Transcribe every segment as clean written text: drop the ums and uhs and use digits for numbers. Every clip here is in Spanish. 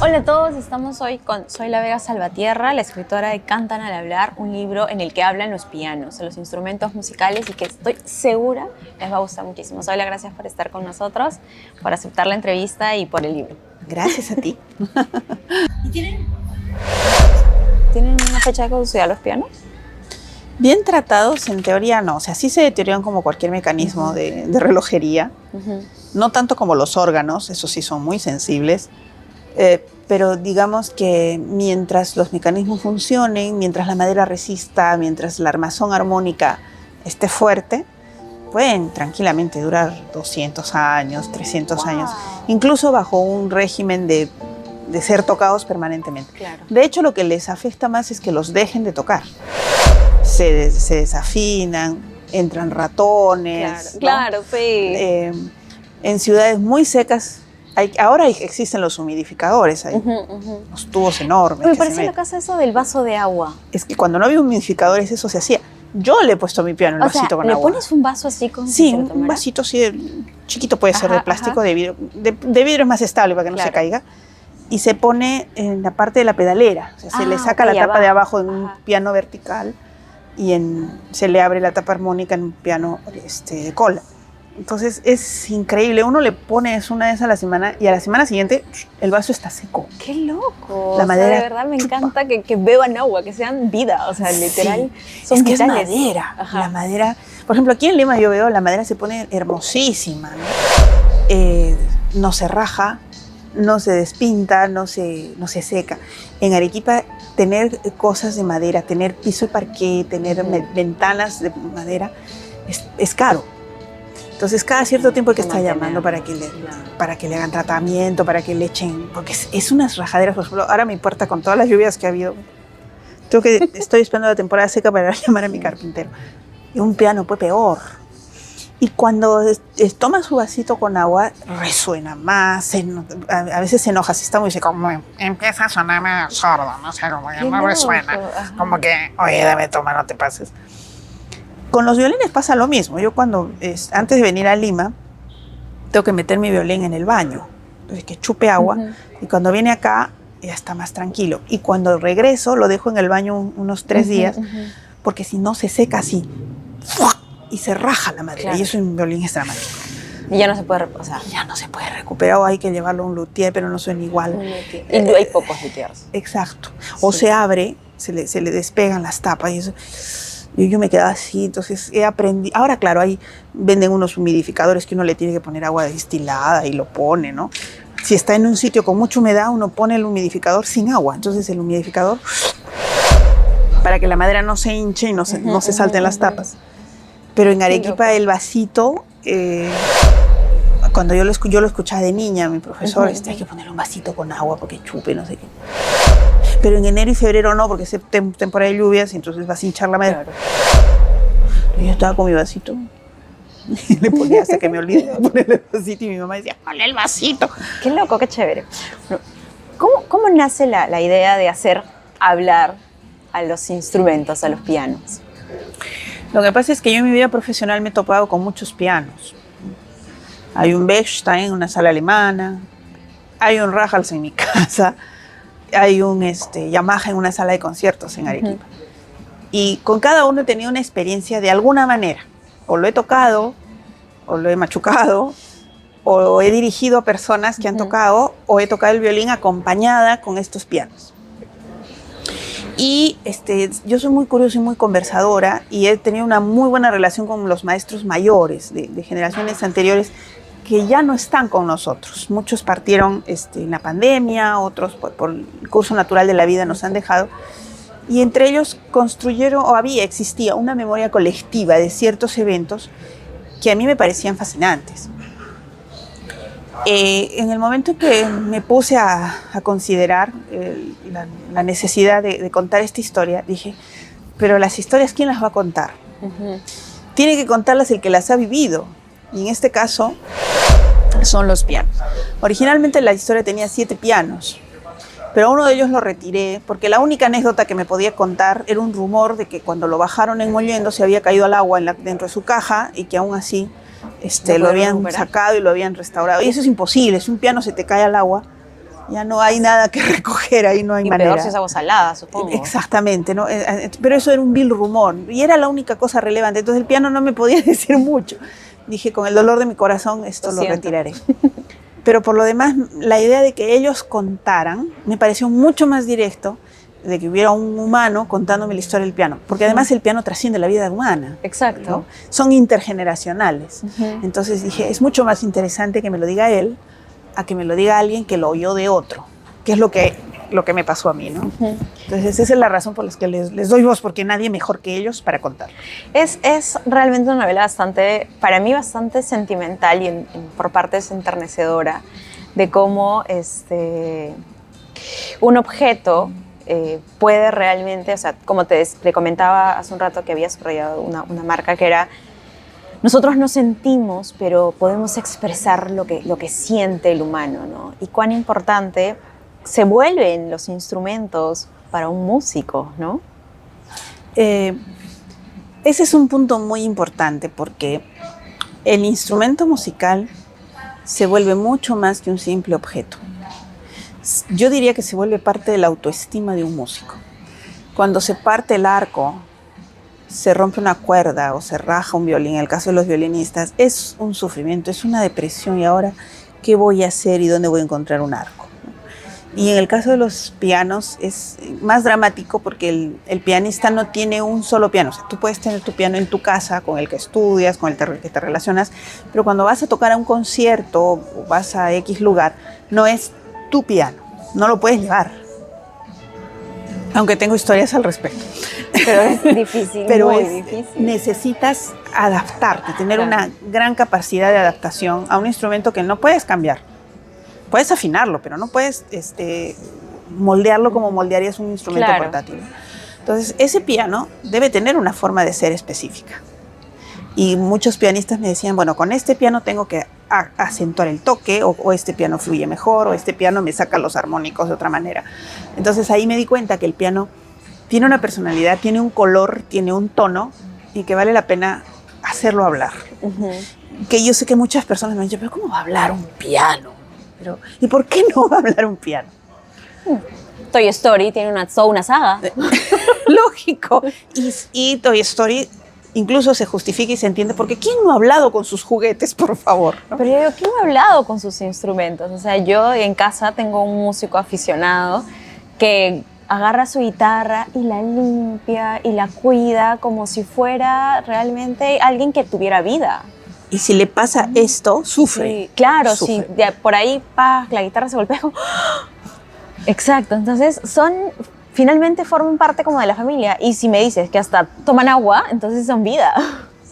Hola a todos, estamos hoy con Zoila Vega Salvatierra, la escritora de Cantan al Hablar, un libro en el que hablan los pianos, los instrumentos musicales y que estoy segura les va a gustar muchísimo. Zoila, gracias por estar con nosotros, por aceptar la entrevista y por el libro. Gracias a ti. ¿Y tienen una fecha de caducidad los pianos? Bien tratados, en teoría no. O sea, sí se deterioran como cualquier mecanismo de relojería. No tanto como los órganos, esos sí son muy sensibles. Pero digamos que mientras los mecanismos funcionen, mientras la madera resista, mientras la armazón armónica esté fuerte, pueden tranquilamente durar 200 años, 300 años, incluso bajo un régimen de ser tocados permanentemente. Claro. De hecho, lo que les afecta más es que los dejen de tocar. Se desafinan, entran ratones. Claro, ¿no? Sí. En ciudades muy secas, ahora existen los humidificadores, hay unos tubos enormes. Me parece lo que hace eso del vaso de agua. Es que cuando no había humidificadores eso se hacía. Yo le he puesto a mi piano el vasito con agua. ¿Le pones un vaso así con? Sí, un vasito así, chiquito puede ser, de plástico, de vidrio. De vidrio es más estable para que no se caiga. Y se pone en la parte de la pedalera. O sea, se le saca la tapa de abajo en un piano vertical y se le abre la tapa armónica en un piano de cola. Entonces es increíble, uno le pone eso una vez a la semana y a la semana siguiente el vaso está seco. ¡Qué loco! La madera, o sea, de verdad me encanta que beban agua, que sean vida, o sea, literal. Sí, son es que vitales. es madera. La madera, por ejemplo, aquí en Lima yo veo la madera se pone hermosísima, ¿no? No se raja, no se despinta, no se seca. En Arequipa tener cosas de madera, tener piso de parqué, tener ventanas de madera es caro. Entonces, cada cierto tiempo hay que estar llamando para que le hagan tratamiento, para que le echen... Porque es unas rajaderas. Por ejemplo, ahora mi puerta, con todas las lluvias que ha habido, estoy esperando la temporada seca para llamar a mi carpintero. Y un piano fue peor. Y cuando toma su vasito con agua, resuena más. A veces se enoja, si está muy seco. Como empieza a sonar sordo, no sé, como que no resuena. Como que, oye, dame toma, no te pases. Con los violines pasa lo mismo. Yo antes de venir a Lima, tengo que meter mi violín en el baño. Entonces que chupe agua. Y cuando viene acá, ya está más tranquilo. Y cuando regreso, lo dejo en el baño unos 3 días, porque si no se seca así. Y se raja la madera. Claro. Y eso en un violín es dramático. Y ya no se puede reposar. Ya no se puede recuperar. O hay que llevarlo a un luthier, pero no suena igual. Y hay pocos luthiers. Exacto. O se abre, se le despegan las tapas y eso... Yo me quedaba así, entonces he aprendido. Ahora, claro, ahí venden unos humidificadores que uno le tiene que poner agua destilada y lo pone, ¿no? Si está en un sitio con mucha humedad, uno pone el humidificador sin agua. Entonces el humidificador, para que la madera no se hinche y no se salten las tapas. Pero en Arequipa el vasito, cuando yo lo escuchaba de niña, mi profesor, hay que ponerle un vasito con agua porque chupe, no sé qué. Pero en enero y febrero no, porque es temporada de lluvias y entonces vas a hinchar la madera. Claro. Y yo estaba con mi vasito y le ponía hasta que me olvidé de ponerle el vasito y mi mamá decía, ponle el vasito. Qué loco, qué chévere. ¿Cómo nace la idea de hacer hablar a los instrumentos, a los pianos? Lo que pasa es que yo en mi vida profesional me he topado con muchos pianos. Hay un Bechstein en una sala alemana, hay un Rajals en mi casa, hay un Yamaha en una sala de conciertos en Arequipa. Y con cada uno he tenido una experiencia de alguna manera. O lo he tocado, o lo he machucado, o he dirigido a personas que han tocado, o he tocado el violín acompañada con estos pianos. Y yo soy muy curiosa y muy conversadora y he tenido una muy buena relación con los maestros mayores de generaciones anteriores que ya no están con nosotros. Muchos partieron en la pandemia, otros por el curso natural de la vida nos han dejado. Y entre ellos existía una memoria colectiva de ciertos eventos que a mí me parecían fascinantes. En el momento en que me puse a considerar la necesidad de contar esta historia, dije, pero las historias, ¿quién las va a contar? Tiene que contarlas el que las ha vivido. Y en este caso son los pianos. Originalmente la historia tenía 7 pianos, pero uno de ellos lo retiré porque la única anécdota que me podía contar era un rumor de que cuando lo bajaron en Mollendo se había caído al agua dentro de su caja y que aún así lo habían sacado y lo habían restaurado. Y eso es imposible, si un piano se te cae al agua, Ya no hay nada que recoger, ahí no hay Y manera. peor si es agua salada, supongo. Exactamente, ¿no? Pero eso era un vil rumor y era la única cosa relevante. Entonces el piano no me podía decir mucho. Dije, con el dolor de mi corazón, esto lo retiraré. Pero por lo demás, la idea de que ellos contaran me pareció mucho más directo de que hubiera un humano contándome la historia del piano. Porque además el piano trasciende la vida humana. Exacto. ¿no? Son intergeneracionales. Entonces dije, es mucho más interesante que me lo diga él a que me lo diga alguien que lo oyó de otro, que es lo que me pasó a mí, ¿no? Entonces esa es la razón por la que les doy voz, porque nadie mejor que ellos para contar. Es realmente una novela bastante, para mí bastante sentimental y por partes enternecedora, de cómo un objeto puede realmente, o sea, como te comentaba hace un rato que había subrayado una marca que era: nosotros no sentimos, pero podemos expresar lo que siente el humano, ¿no? Y cuán importante se vuelven los instrumentos para un músico, ¿no? Ese es un punto muy importante porque el instrumento musical se vuelve mucho más que un simple objeto. Yo diría que se vuelve parte de la autoestima de un músico. Cuando se parte el arco, se rompe una cuerda o se raja un violín, en el caso de los violinistas, es un sufrimiento, es una depresión. Y ahora, ¿qué voy a hacer y dónde voy a encontrar un arco? Y en el caso de los pianos es más dramático porque el pianista no tiene un solo piano. O sea, tú puedes tener tu piano en tu casa, con el que estudias, con el que te relacionas, pero cuando vas a tocar a un concierto o vas a X lugar, no es tu piano, no lo puedes llevar. Aunque tengo historias al respecto. Pero es difícil, pero muy difícil. Necesitas adaptarte, tener una gran capacidad de adaptación a un instrumento que no puedes cambiar. Puedes afinarlo, pero no puedes moldearlo como moldearías un instrumento portátil. Entonces, ese piano debe tener una forma de ser específica. Y muchos pianistas me decían, bueno, con este piano tengo que acentuar el toque, o este piano fluye mejor, o este piano me saca los armónicos de otra manera. Entonces ahí me di cuenta que el piano tiene una personalidad, tiene un color, tiene un tono, y que vale la pena hacerlo hablar. Que yo sé que muchas personas me han dicho, pero ¿cómo va a hablar un piano? ¿Y por qué no va a hablar un piano? Toy Story tiene toda una saga. Lógico. Y Toy Story incluso se justifica y se entiende, porque ¿quién no ha hablado con sus juguetes, por favor? ¿no? Pero yo digo, ¿quién no ha hablado con sus instrumentos? O sea, yo en casa tengo un músico aficionado que agarra su guitarra y la limpia y la cuida como si fuera realmente alguien que tuviera vida. Y si le pasa esto, sufre. Sí, claro, sufre. sí. Por ahí, la guitarra se golpea. Exacto. Entonces, finalmente forman parte como de la familia. Y si me dices que hasta toman agua, entonces son vida.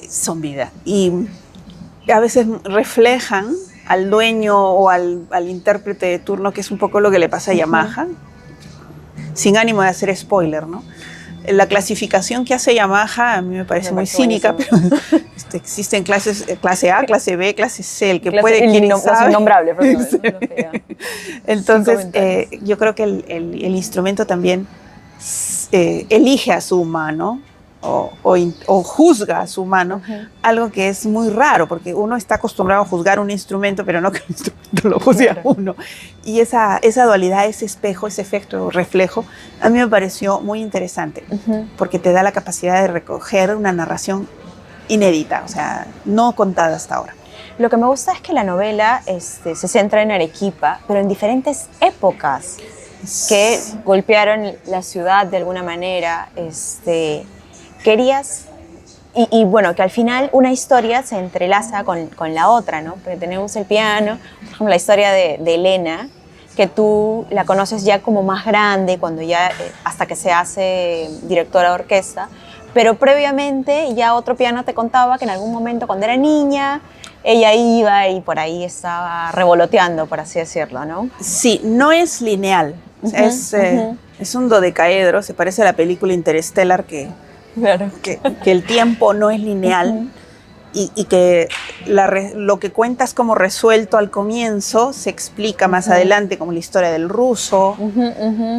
Son vida. Y a veces reflejan al dueño o al intérprete de turno, que es un poco lo que le pasa a Yamaha, sin ánimo de hacer spoiler, ¿no? La clasificación que hace Yamaha a mí me parece muy cínica, pero existen clase A, clase B, clase C, el que puede, quien sabe. Los innombrables. Entonces, yo creo que el instrumento también elige a su humano o juzga a su mano, algo que es muy raro, porque uno está acostumbrado a juzgar un instrumento, pero no que el instrumento lo juzgue a uno. Y esa dualidad, ese espejo, ese efecto reflejo, a mí me pareció muy interesante, porque te da la capacidad de recoger una narración inédita, o sea, no contada hasta ahora. Lo que me gusta es que la novela se centra en Arequipa, pero en diferentes épocas que golpearon la ciudad de alguna manera. Querías, y bueno, que al final una historia se entrelaza con la otra, ¿no? Porque tenemos el piano, por ejemplo, la historia de Elena, que tú la conoces ya como más grande, cuando ya, hasta que se hace directora de orquesta, pero previamente ya otro piano te contaba que en algún momento cuando era niña, ella iba y por ahí estaba revoloteando, por así decirlo, ¿no? Sí, no es lineal, es un dodecaedro, se parece a la película Interstellar que el tiempo no es lineal y que lo que cuentas como resuelto al comienzo se explica más adelante, como la historia del ruso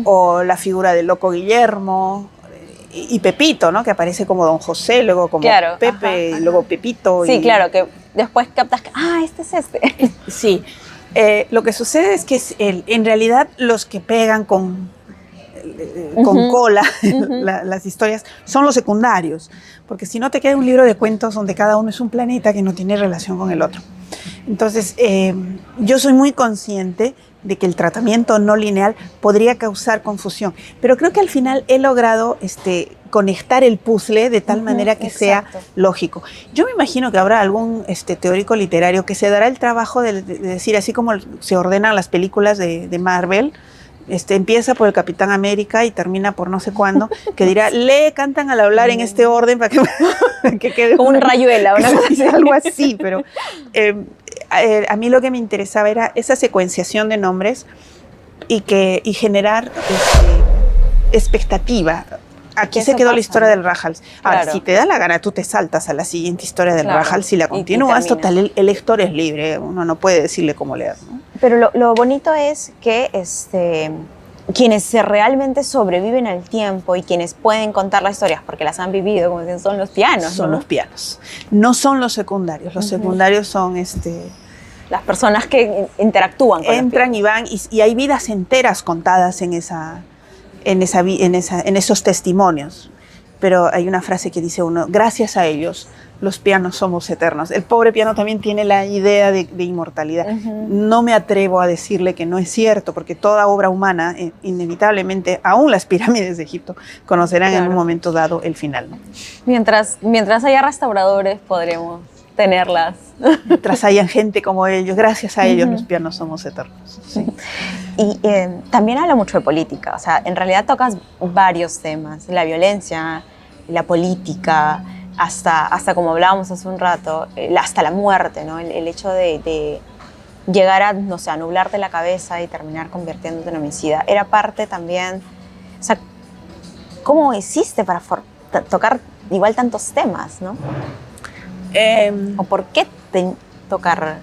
o la figura del loco Guillermo y Pepito, ¿no? Que aparece como Don José, luego como Pepe, y luego Pepito. Sí, claro, que después captas que, este es este. Sí, Lo que sucede es que en realidad los que pegan con cola las historias son los secundarios, porque si no te queda un libro de cuentos donde cada uno es un planeta que no tiene relación con el otro. Entonces, yo soy muy consciente de que el tratamiento no lineal podría causar confusión, pero creo que al final he logrado conectar el puzzle de tal manera que sea lógico. Yo me imagino que habrá algún teórico literario que se dará el trabajo de decir, así como se ordenan las películas de Marvel, empieza por el Capitán América y termina por no sé cuándo, que dirá, cantan al hablar en este orden para que quede como un rayuela, una cosa así. Algo así, pero a mí lo que me interesaba era esa secuenciación de nombres y generar expectativa. Aquí se quedó la historia del Rajals. Ahora, si te da la gana, tú te saltas a la siguiente historia del Rajals y la continúas. Total, el lector es libre, uno no puede decirle cómo leer, ¿no? Pero lo bonito es que quienes realmente sobreviven al tiempo y quienes pueden contar las historias porque las han vivido, como dicen, son los pianos. Son los pianos. No son los secundarios. Los secundarios son las personas que interactúan con entran y van, y hay vidas enteras contadas en esos testimonios. Pero hay una frase que dice uno, gracias a ellos, los pianos somos eternos. El pobre piano también tiene la idea de inmortalidad. No me atrevo a decirle que no es cierto, porque toda obra humana, inevitablemente, aún las pirámides de Egipto, conocerán en un momento dado el final, ¿no? Mientras haya restauradores, podremos tenerlas. Mientras haya gente como ellos, gracias a ellos, los pianos somos eternos. Sí. Y también habla mucho de política. O sea, en realidad tocas varios temas. La violencia, la política, hasta como hablábamos hace un rato, hasta la muerte, ¿no? El hecho de llegar a, no sé, a nublarte la cabeza y terminar convirtiéndote en homicida. Era parte también, o sea, ¿cómo hiciste para tocar igual tantos temas, no? ¿O por qué tocar?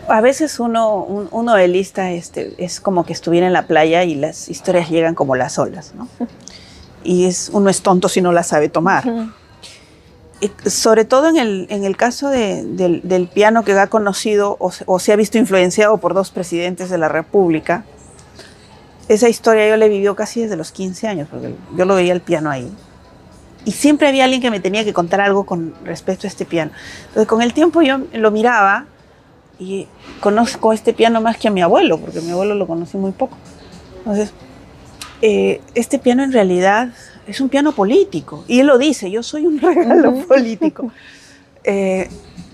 A veces uno de lista es como que estuviera en la playa y las historias llegan como las olas, ¿no? Y uno es tonto si no la sabe tomar. Sobre todo en el caso del piano, que ha conocido o se ha visto influenciado por dos presidentes de la República. Esa historia yo la he vivido casi desde los 15 años, porque yo lo veía el piano ahí. Y siempre había alguien que me tenía que contar algo con respecto a este piano. Entonces, con el tiempo yo lo miraba y conozco este piano más que a mi abuelo, porque a mi abuelo lo conocí muy poco. Entonces, este piano en realidad es un piano político. Y él lo dice, yo soy un regalo político.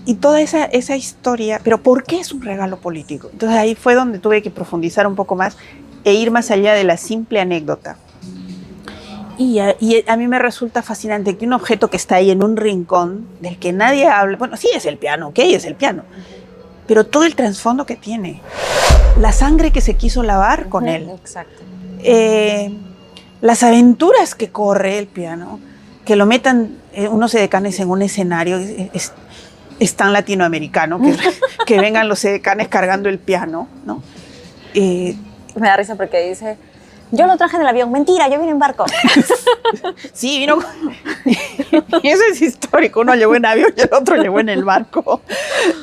Y toda esa historia, pero ¿por qué es un regalo político? Entonces ahí fue donde tuve que profundizar un poco más e ir más allá de la simple anécdota. Y a mí me resulta fascinante que un objeto que está ahí en un rincón, del que nadie habla, bueno, sí es el piano, ok, es el piano, pero todo el trasfondo que tiene, la sangre que se quiso lavar con él. Exacto. Las aventuras que corre el piano, que lo metan unos edecanes en un escenario, es tan latinoamericano, que vengan los edecanes cargando el piano, ¿no? Me da risa porque dice, yo lo traje en el avión. Mentira, yo vine en barco. Sí, vino. Y eso es histórico. Uno llegó en avión y el otro llegó en el barco.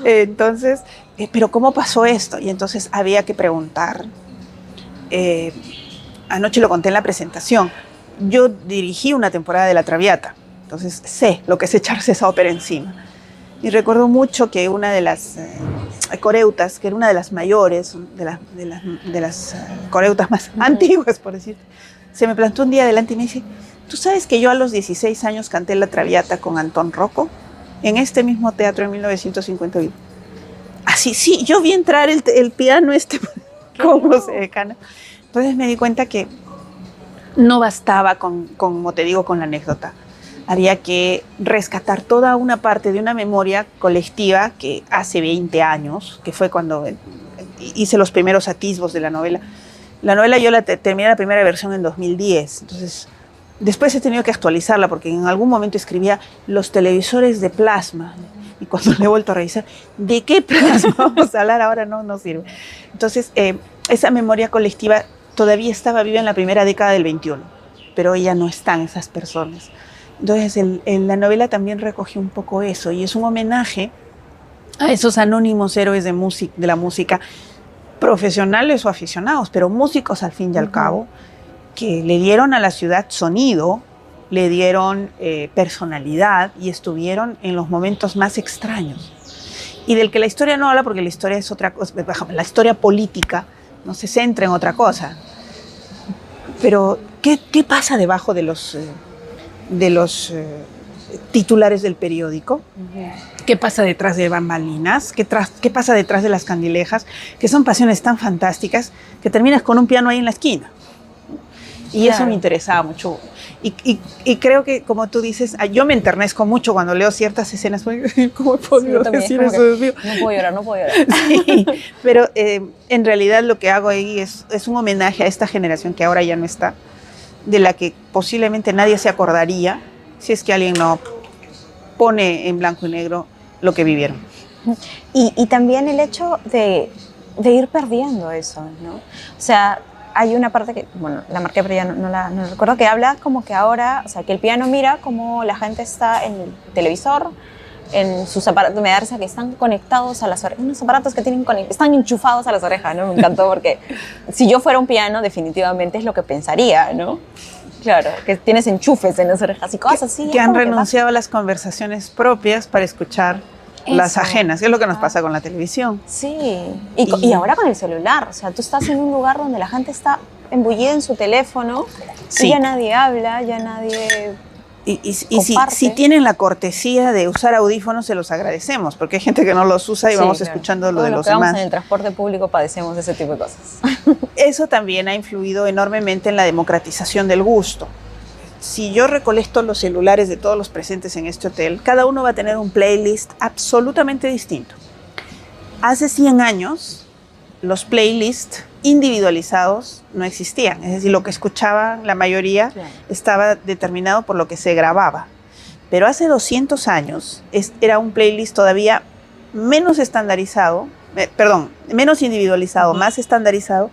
Entonces, ¿pero cómo pasó esto? Y entonces había que preguntar. Anoche lo conté en la presentación. Yo dirigí una temporada de La Traviata. Entonces sé lo que es echarse esa ópera encima. Y recuerdo mucho que una de las coreutas, que era una de las mayores, de las coreutas más antiguas, por decir, se me plantó un día delante y me dice, ¿tú sabes que yo a los 16 años canté La Traviata con Antón Rocco en este mismo teatro en 1951? Así, sí, yo vi entrar el piano como sedecana. Entonces me di cuenta que no bastaba como te digo, con la anécdota. Había que rescatar toda una parte de una memoria colectiva que hace 20 años, que fue cuando hice los primeros atisbos de la novela. La novela yo terminé la primera versión en 2010, entonces después he tenido que actualizarla porque en algún momento escribía los televisores de plasma y cuando le he vuelto a revisar, ¿de qué plasma vamos a hablar ahora? No sirve. Entonces esa memoria colectiva todavía estaba viva en la primera década del 21, pero hoy ya no están esas personas. Entonces, la novela también recogió un poco eso y es un homenaje a esos anónimos héroes de la música, profesionales o aficionados, pero músicos al fin y al cabo, que le dieron a la ciudad sonido, le dieron personalidad y estuvieron en los momentos más extraños. Y del que la historia no habla, porque la historia es otra cosa, la historia política no se centra en otra cosa. Pero, ¿qué pasa debajo de los titulares del periódico? ¿Qué pasa detrás de bambalinas? ¿Qué pasa detrás de las candilejas? Que son pasiones tan fantásticas que terminas con un piano ahí en la esquina. Y eso me interesaba mucho. Y creo que, como tú dices, yo me enternezco mucho cuando leo ciertas escenas. ¿Cómo he podido decir eso? No puedo llorar, no puedo llorar. Sí, pero en realidad lo que hago ahí es un homenaje a esta generación que ahora ya no está, de la que posiblemente nadie se acordaría si es que alguien no pone en blanco y negro lo que vivieron. Y también el hecho de ir perdiendo eso, ¿no? O sea, hay una parte que, bueno, la marqué pero ya no recuerdo, que habla como que ahora, o sea, que el piano mira como la gente está en el televisor, en sus aparatos, me da risa que están conectados a las orejas, unos aparatos que están enchufados a las orejas, ¿no? Me encantó porque si yo fuera un piano definitivamente es lo que pensaría, ¿no? Claro, que tienes enchufes en las orejas y cosas así. Que han renunciado a las conversaciones propias para escuchar las ajenas, que es lo que nos pasa con la televisión. Sí, y ahora con el celular, o sea, tú estás en un lugar donde la gente está embullida en su teléfono, sí, y ya nadie habla, ya nadie Y si tienen la cortesía de usar audífonos, se los agradecemos, porque hay gente que no los usa y vamos escuchando lo de los demás. Vamos en el transporte público padecemos de ese tipo de cosas. Eso también ha influido enormemente en la democratización del gusto. Si yo recolecto los celulares de todos los presentes en este hotel, cada uno va a tener un playlist absolutamente distinto. Hace 100 años, los playlists individualizados no existían. Es decir, lo que escuchaban la mayoría estaba determinado por lo que se grababa. Pero hace 200 años era un playlist todavía menos estandarizado, menos individualizado, más estandarizado,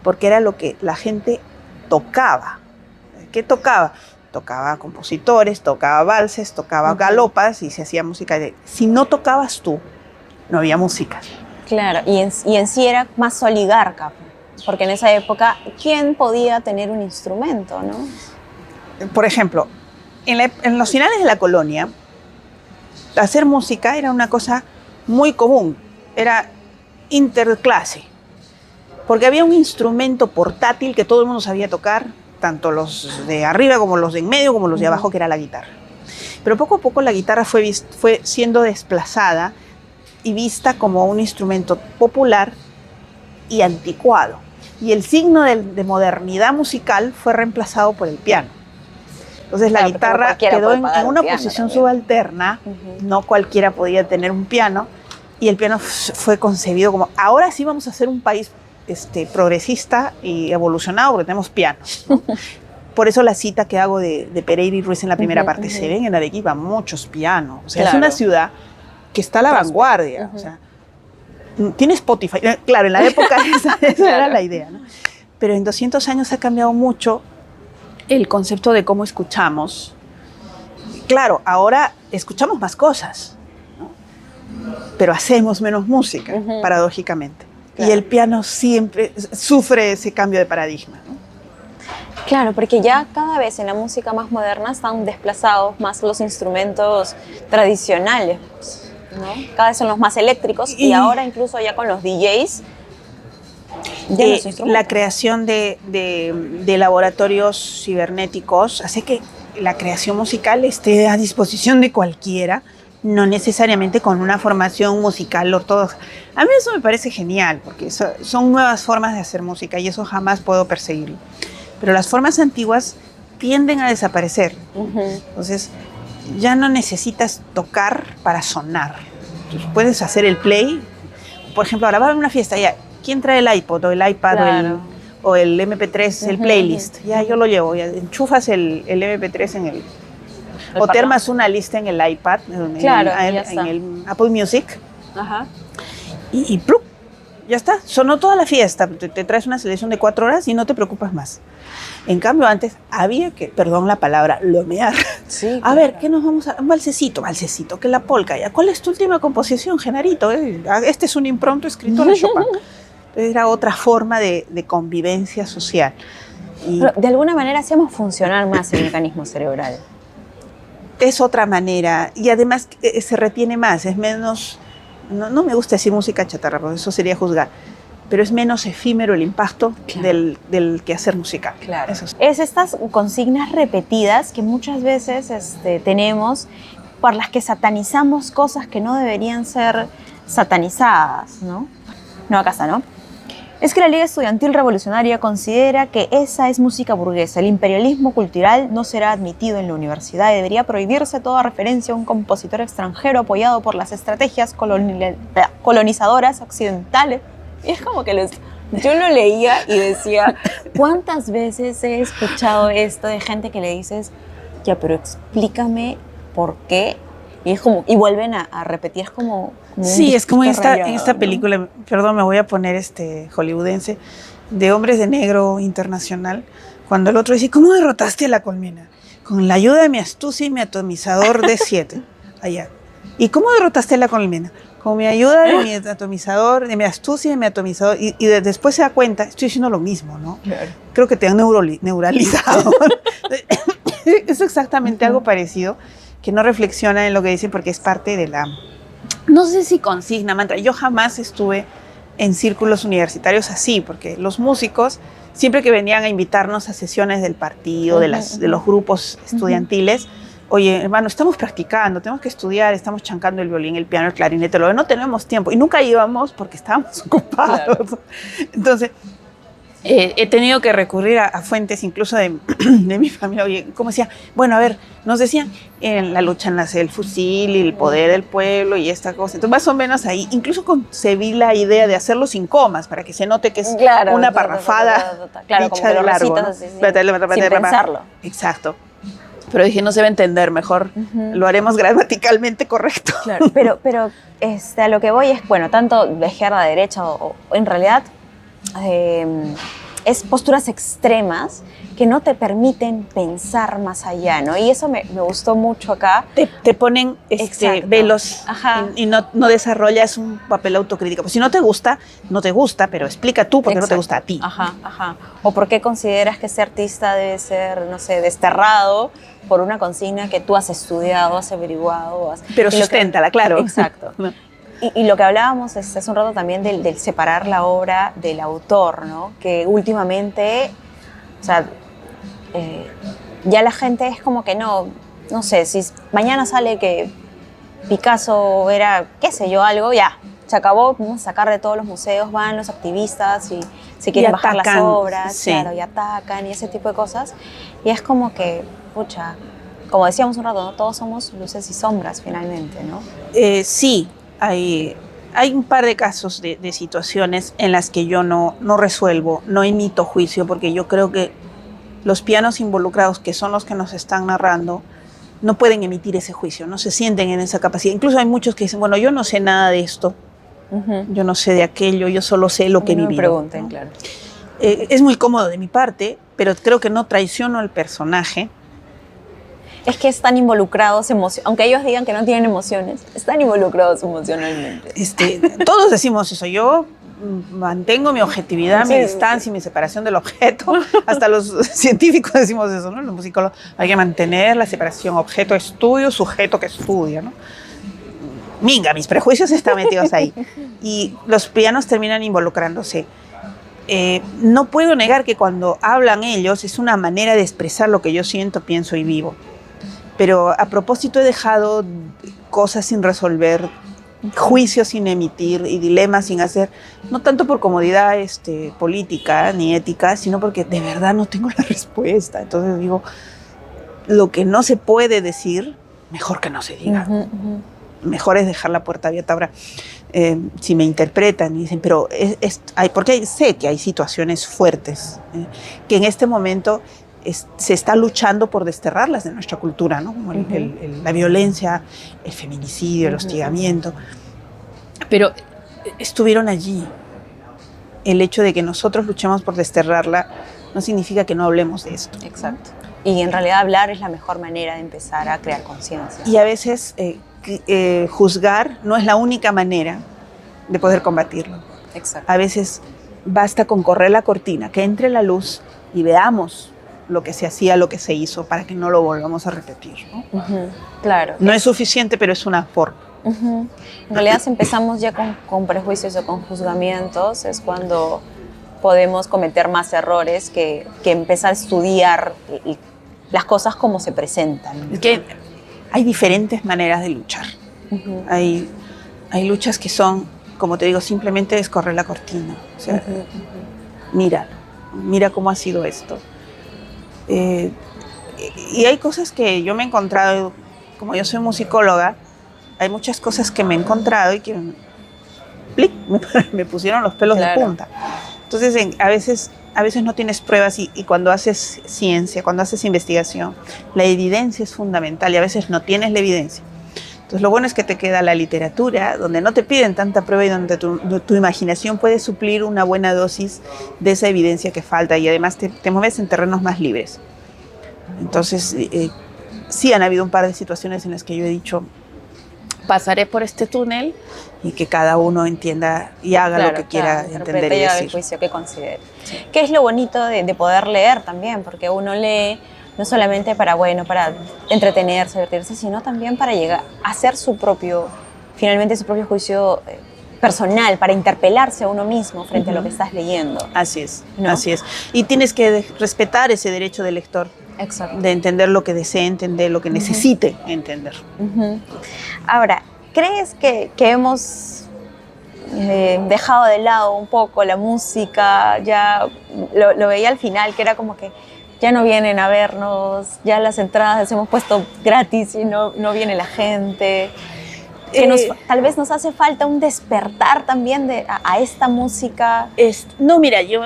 porque era lo que la gente tocaba. ¿Qué tocaba? Tocaba compositores, tocaba valses, tocaba galopas y se hacía música. Si no tocabas tú, no había música. Claro, y en sí era más oligarca, porque en esa época, ¿quién podía tener un instrumento, no? Por ejemplo, en los finales de la colonia, hacer música era una cosa muy común, era interclase, porque había un instrumento portátil que todo el mundo sabía tocar, tanto los de arriba como los de en medio como los de abajo, que era la guitarra. Pero poco a poco la guitarra fue siendo desplazada y vista como un instrumento popular y anticuado. Y el signo de modernidad musical fue reemplazado por el piano. Entonces la guitarra quedó en una posición subalterna, no cualquiera podía tener un piano, y el piano fue concebido como, ahora sí vamos a ser un país progresista y evolucionado porque tenemos pianos, ¿no? Por eso la cita que hago de Pereira y Ruiz en la primera parte, se ven en Arequipa muchos pianos. O sea, es una ciudad que está a la vanguardia. O sea, tiene Spotify. Claro, en la época esa era la idea, ¿no? Pero en 200 años ha cambiado mucho el concepto de cómo escuchamos. Claro, ahora escuchamos más cosas, ¿no? Pero hacemos menos música, paradójicamente. Claro. Y el piano siempre sufre ese cambio de paradigma, ¿no? Claro, porque ya cada vez en la música más moderna están desplazados más los instrumentos tradicionales, ¿no? Cada vez son los más eléctricos y ahora incluso ya con los DJs la creación de laboratorios cibernéticos hace que la creación musical esté a disposición de cualquiera, no necesariamente con una formación musical ortodoxa. A mí eso me parece genial, porque son nuevas formas de hacer música y eso jamás puedo perseguirlo. Pero las formas antiguas tienden a desaparecer. Entonces, ya no necesitas tocar para sonar. Entonces, puedes hacer el play. Por ejemplo, ahora va a haber una fiesta, ya, ¿quién trae el iPod o el iPad o el MP3, el playlist? Ya, yo lo llevo, ya enchufas el MP3 en o te armas una lista en el iPad, en el Apple Music, y ¡plup! Ya está, sonó toda la fiesta, te traes una selección de 4 horas y no te preocupas más. En cambio, antes había que, perdón la palabra, lomear. Sí, A ver, ¿qué nos vamos a...? Un valsecito, que la polca. ¿Ya? ¿Cuál es tu última composición, Genarito? Este es un impronto escrito de Chopin. Era otra forma de convivencia social. Y pero de alguna manera hacemos funcionar más el mecanismo cerebral. es otra manera. Y además se retiene más, es menos... No me gusta decir música chatarra, porque eso sería juzgar. Pero es menos efímero el impacto del quehacer musical. Claro. Eso sí. Es estas consignas repetidas que muchas veces tenemos, por las que satanizamos cosas que no deberían ser satanizadas, ¿no? Nueva Casa, ¿no? Es que la Liga Estudiantil Revolucionaria considera que esa es música burguesa. El imperialismo cultural no será admitido en la universidad y debería prohibirse toda referencia a un compositor extranjero apoyado por las estrategias colonizadoras occidentales. Y es como que yo lo leía y decía, ¿cuántas veces he escuchado esto de gente que le dices, ya, pero explícame por qué? Y es como, y vuelven a repetir, es como sí, es como en rayado, esta ¿no? película, perdón, me voy a poner hollywoodense, de Hombres de Negro Internacional, cuando el otro dice, ¿cómo derrotaste a la colmena? Con la ayuda de mi astucia y mi atomizador de 7. Allá. ¿Y cómo derrotaste a la colmena? Con mi ayuda de mi atomizador, de mi astucia y mi atomizador. Y después se da cuenta, estoy diciendo lo mismo, ¿no? Claro. Creo que te han neuralizado. Es exactamente algo parecido, que no reflexiona en lo que dicen porque es parte de la... No sé si consigna, mantra. Yo jamás estuve en círculos universitarios así, porque los músicos, siempre que venían a invitarnos a sesiones del partido, de los grupos estudiantiles, oye, hermano, estamos practicando, tenemos que estudiar, estamos chancando el violín, el piano, el clarinete, no tenemos tiempo. Y nunca íbamos porque estábamos ocupados. Claro. Entonces, he tenido que recurrir a fuentes incluso de mi familia. Oye, como decía, bueno, a ver, nos decían en la lucha nace el fusil y el poder del pueblo y esta cosa. Entonces, más o menos ahí, incluso concebí la idea de hacerlo sin comas, para que se note que es una parrafada claro, dicha como que de lo largo, recitas, ¿no? así, sin pensarlo. Exacto. Pero dije, no se va a entender, mejor lo haremos gramaticalmente correcto. Claro, pero a lo que voy es, bueno, tanto de izquierda a derecha, o en realidad es posturas extremas que no te permiten pensar más allá, ¿no? Y eso me gustó mucho acá. Te ponen velos y no desarrollas un papel autocrítico. Pues si no te gusta, no te gusta, pero explica tú por qué no te gusta a ti. O por qué consideras que ese artista debe ser, no sé, desterrado por una consigna que tú has estudiado, has averiguado. Pero susténtala, claro. Exacto. No. Y lo que hablábamos hace un rato también del separar la obra del autor, ¿no? Que últimamente, o sea, ya la gente es como que no sé, si mañana sale que Picasso era, qué sé yo, algo, ya, se acabó, vamos a sacar de todos los museos, van los activistas y se quieren bajar las obras, sí. Claro, y atacan y ese tipo de cosas. Y es como que, pucha, como decíamos un rato, ¿no? Todos somos luces y sombras finalmente, ¿no? Sí. Hay un par de casos de situaciones en las que yo no resuelvo, no emito juicio, porque yo creo que los pianos involucrados, que son los que nos están narrando, no pueden emitir ese juicio, no se sienten en esa capacidad. Incluso hay muchos que dicen, bueno, yo no sé nada de esto, yo no sé de aquello, yo solo sé lo que he vivido. Me pregunten, ¿no? Claro. Es muy cómodo de mi parte, pero creo que no traiciono al personaje. Es que están involucrados, aunque ellos digan que no tienen emociones, están involucrados emocionalmente. Todos decimos eso. Yo mantengo mi objetividad, mi distancia y mi separación del objeto. Hasta los científicos decimos eso, ¿no? Los musicólogos, hay que mantener la separación objeto-estudio, sujeto que estudia, ¿no? Minga, mis prejuicios están metidos ahí. Y los pianos terminan involucrándose. No puedo negar que cuando hablan ellos es una manera de expresar lo que yo siento, pienso y vivo. Pero a propósito he dejado cosas sin resolver, juicios sin emitir y dilemas sin hacer, no tanto por comodidad política ni ética, sino porque de verdad no tengo la respuesta. Entonces digo, lo que no se puede decir, mejor que no se diga. Mejor es dejar la puerta abierta. Ahora, si me interpretan y dicen, pero porque sé que hay situaciones fuertes que en este momento se está luchando por desterrarlas de nuestra cultura, ¿no? Como la violencia, el feminicidio, el hostigamiento. Pero estuvieron allí el hecho de que nosotros luchemos por desterrarla no significa que no hablemos de esto. Exacto. Y en realidad hablar es la mejor manera de empezar a crear conciencia. Y a veces juzgar no es la única manera de poder combatirlo. Exacto. A veces basta con correr la cortina, que entre la luz y veamos lo que se hacía, lo que se hizo, para que no lo volvamos a repetir, ¿no? Claro. No es suficiente, pero es una forma. En realidad, si empezamos ya con prejuicios o con juzgamientos, es cuando podemos cometer más errores que empezar a estudiar las cosas como se presentan. Es que hay diferentes maneras de luchar. Hay luchas que son, como te digo, simplemente es correr la cortina. O sea, mira cómo ha sido esto. Y hay cosas que yo me he encontrado, como yo soy musicóloga, hay muchas cosas que me he encontrado y que me pusieron los pelos de punta. Entonces, a veces no tienes pruebas y cuando haces ciencia, cuando haces investigación, la evidencia es fundamental y a veces no tienes la evidencia. Entonces, lo bueno es que te queda la literatura, donde no te piden tanta prueba y donde tu imaginación puede suplir una buena dosis de esa evidencia que falta y además te mueves en terrenos más libres. Entonces, sí han habido un par de situaciones en las que yo he dicho, pasaré por este túnel y que cada uno entienda y haga lo que quiera entender y decir. El juicio que considere. Sí. ¿Qué es lo bonito de poder leer también? Porque uno lee no solamente para entretenerse, divertirse, sino también para llegar a hacer finalmente su propio juicio personal, para interpelarse a uno mismo frente a lo que estás leyendo. Así es, ¿no? Así es. Y tienes que respetar ese derecho del lector. Exacto. De entender lo que desee entender, lo que necesite entender. Ahora, ¿crees que hemos dejado de lado un poco la música? Ya lo veía al final, que era como que ya no vienen a vernos, ya las entradas las hemos puesto gratis y no viene la gente. Tal vez nos hace falta un despertar también a esta música. No, mira, yo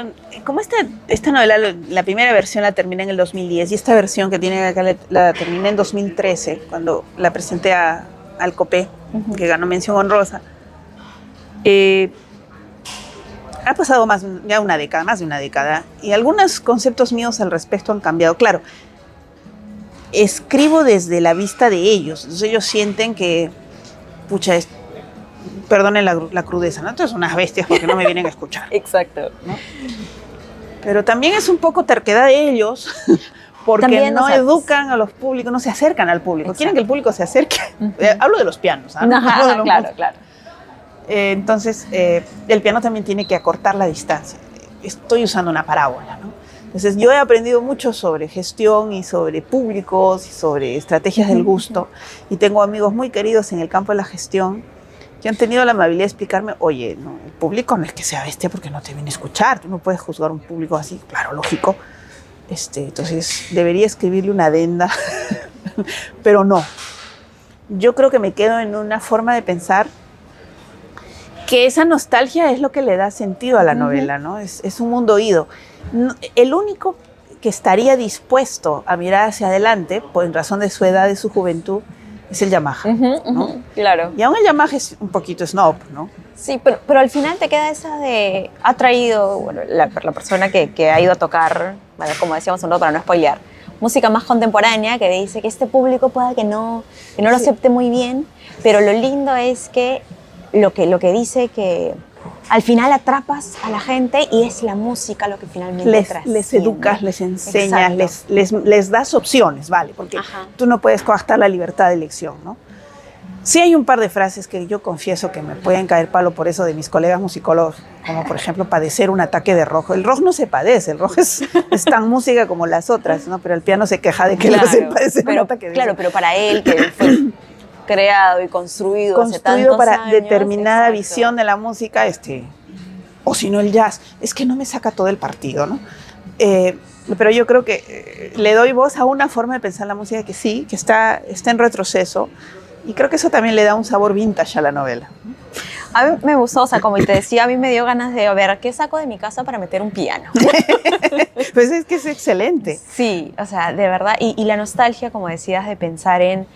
como esta novela, la primera versión la terminé en el 2010 y esta versión que tiene acá la terminé en 2013, cuando la presenté al COPE, que ganó mención honrosa. Ha pasado más de una década, y algunos conceptos míos al respecto han cambiado. Claro, escribo desde la vista de ellos, entonces ellos sienten que, perdonen la crudeza, ¿no? Entonces, unas bestias porque no me vienen a escuchar. Exacto. ¿No? Pero también es un poco terquedad de ellos, porque también no educan a los públicos, no se acercan al público. Exacto. Quieren que el público se acerque. Hablo de los pianos, ¿ah? Claro. Entonces, el piano también tiene que acortar la distancia. Estoy usando una parábola, ¿no? Entonces, yo he aprendido mucho sobre gestión y sobre públicos y sobre estrategias del gusto. Y tengo amigos muy queridos en el campo de la gestión que han tenido la amabilidad de explicarme, oye, no, el público no es que sea bestia porque no te viene a escuchar. Tú no puedes juzgar un público así, claro, lógico. Entonces, debería escribirle una adenda, pero no. Yo creo que me quedo en una forma de pensar que esa nostalgia es lo que le da sentido a la novela, ¿no? Es un mundo oído. El único que estaría dispuesto a mirar hacia adelante, en razón de su edad, de su juventud, es el Yamaha, ¿no? Claro. Y aún el Yamaha es un poquito snob, ¿no? Sí, pero al final te queda esa de... Ha traído, bueno, la persona que ha ido a tocar, bueno, como decíamos un rato para no spoilear, música más contemporánea, que dice que este público pueda que no lo acepte muy bien, pero lo lindo es que lo que dice que al final atrapas a la gente y es la música lo que finalmente les educas, les enseñas, les das opciones, ¿vale? Porque tú no puedes coartar la libertad de elección, ¿no? Sí hay un par de frases que yo confieso que me pueden caer palo por eso de mis colegas musicólogos, como por ejemplo padecer un ataque de rojo. El rock no se padece, el rock es tan música como las otras, ¿no? Pero el piano se queja de que le hace padecer un ataque de rojo. Claro, pero para él, que fue creado y construido hace tantos para años, determinada visión de la música, o si no el jazz, es que no me saca todo el partido, ¿no? Pero yo creo que le doy voz a una forma de pensar la música que sí, que está en retroceso, y creo que eso también le da un sabor vintage a la novela. A mí me gustó, o sea, como te decía, a mí me dio ganas de ver qué saco de mi casa para meter un piano. Pues es que es excelente. Sí, o sea, de verdad, y la nostalgia, como decías, de pensar en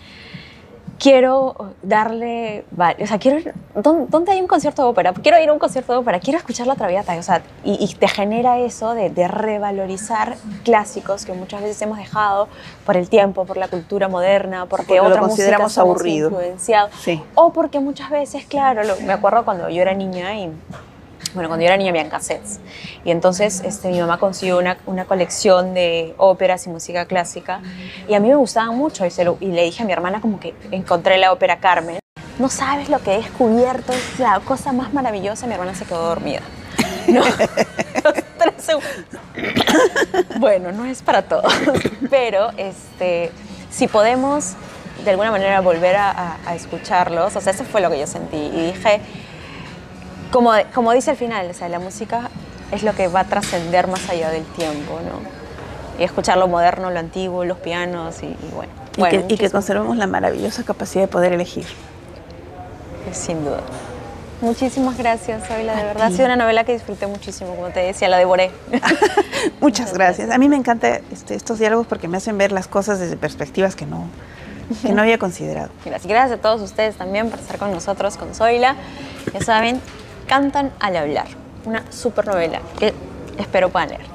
quiero darle, o sea, quiero ir, ¿dónde hay un concierto de ópera? Quiero ir a un concierto de ópera, quiero escuchar la Traviata, o sea, y te genera eso de revalorizar clásicos que muchas veces hemos dejado por el tiempo, por la cultura moderna, porque lo otra consideramos música somos aburrido. influenciado, Sí. o porque muchas veces, claro, me acuerdo cuando yo era niña y bueno, cuando yo era niña habían cassettes. Y entonces mi mamá consiguió una colección de óperas y música clásica. Y a mí me gustaban mucho. Y le dije a mi hermana como que encontré la ópera Carmen. No sabes lo que he descubierto, es la cosa más maravillosa. Mi hermana se quedó dormida. No, los 3 segundos. Bueno, no es para todos. Pero si podemos de alguna manera volver a escucharlos, o sea, eso fue lo que yo sentí. Y dije... Como dice al final, o sea, la música es lo que va a trascender más allá del tiempo, ¿no? Y escuchar lo moderno, lo antiguo, los pianos y bueno. Y que conservemos la maravillosa capacidad de poder elegir. Sin duda. Muchísimas gracias, Zoila, de verdad. Ha sido una novela que disfruté muchísimo, como te decía, la devoré. Muchas gracias. A mí me encantan estos diálogos porque me hacen ver las cosas desde perspectivas que no había considerado. Gracias a todos ustedes también por estar con nosotros, con Zoila. Ya saben, Cantan al hablar, una super novela que espero puedan leer.